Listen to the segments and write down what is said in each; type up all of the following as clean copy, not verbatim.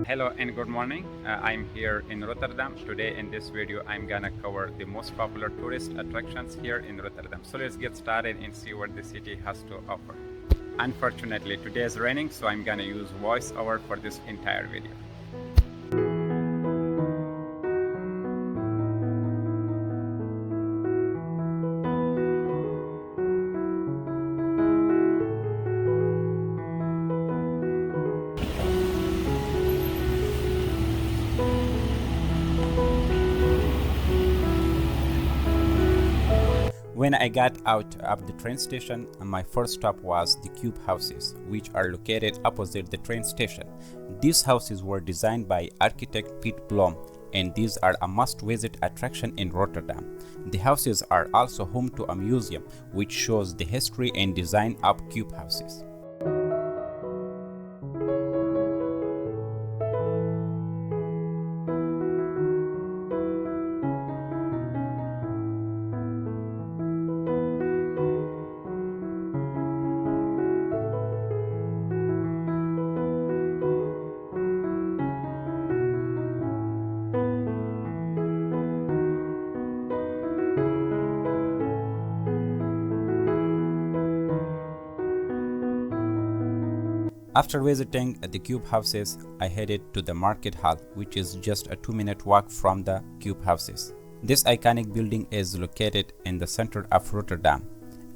Hello and good morning. I'm here in Rotterdam. Today in this video, I'm gonna cover the most popular tourist attractions here in Rotterdam. So let's get started and see what the city has to offer. Unfortunately, today is raining, so I'm gonna use voiceover for this entire video. When I got out of the train station, my first stop was the Cube houses, which are located opposite the train station. These houses were designed by architect Piet Blom, and these are a must-visit attraction in Rotterdam. The houses are also home to a museum, which shows the history and design of Cube houses. After visiting the Cube houses, I headed to the Market Hall, which is just a 2-minute walk from the Cube houses. This iconic building is located in the center of Rotterdam,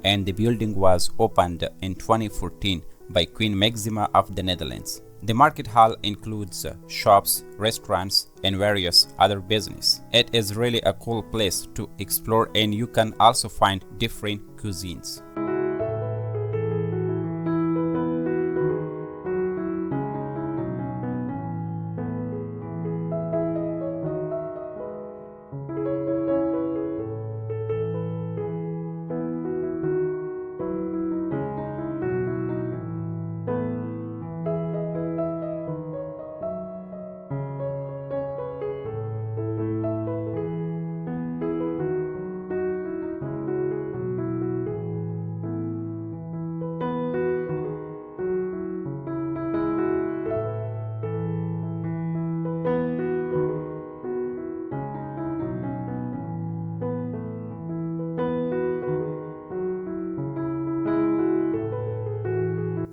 and the building was opened in 2014 by Queen Maxima of the Netherlands. The Market Hall includes shops, restaurants, and various other business. It is really a cool place to explore, and you can also find different cuisines.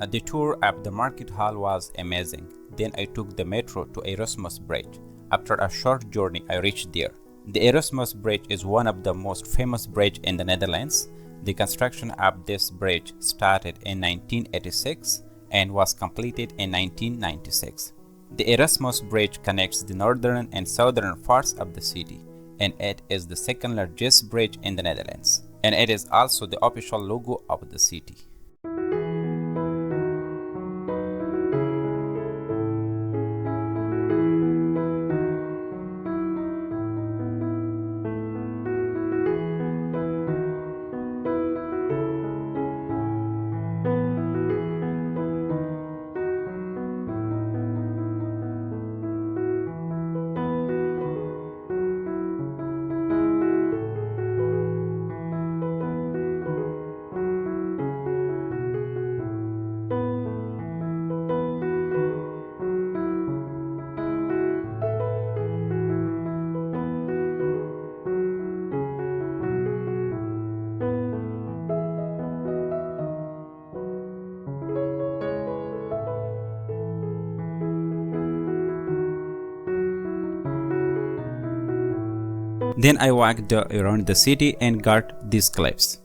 The tour of the Market Hall was amazing. Then I took the metro to Erasmus Bridge. After a short journey, I reached there. The Erasmus Bridge is one of the most famous bridges in the Netherlands. The construction of this bridge started in 1986 and was completed in 1996. The Erasmus Bridge connects the northern and southern parts of the city, and it is the second largest bridge in the Netherlands. And it is also the official logo of the city. Then I walked around the city and got these clips.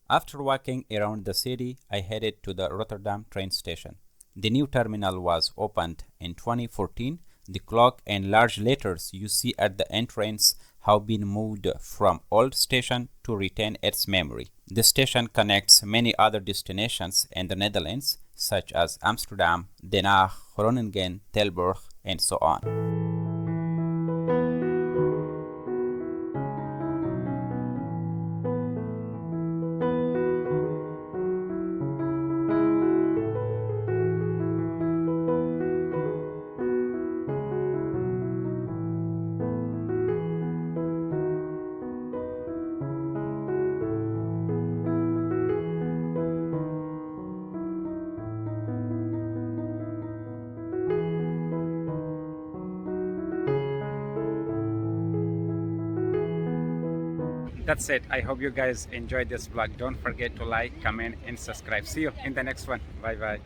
After walking around the city, I headed to the Rotterdam train station. The new terminal was opened in 2014. The clock and large letters you see at the entrance have been moved from old station to retain its memory. The station connects many other destinations in the Netherlands, such as Amsterdam, Den Haag, Groningen, Tilburg, and so on. That's it. I hope you guys enjoyed this vlog. Don't forget to like, comment, and subscribe. See you in the next one. Bye bye.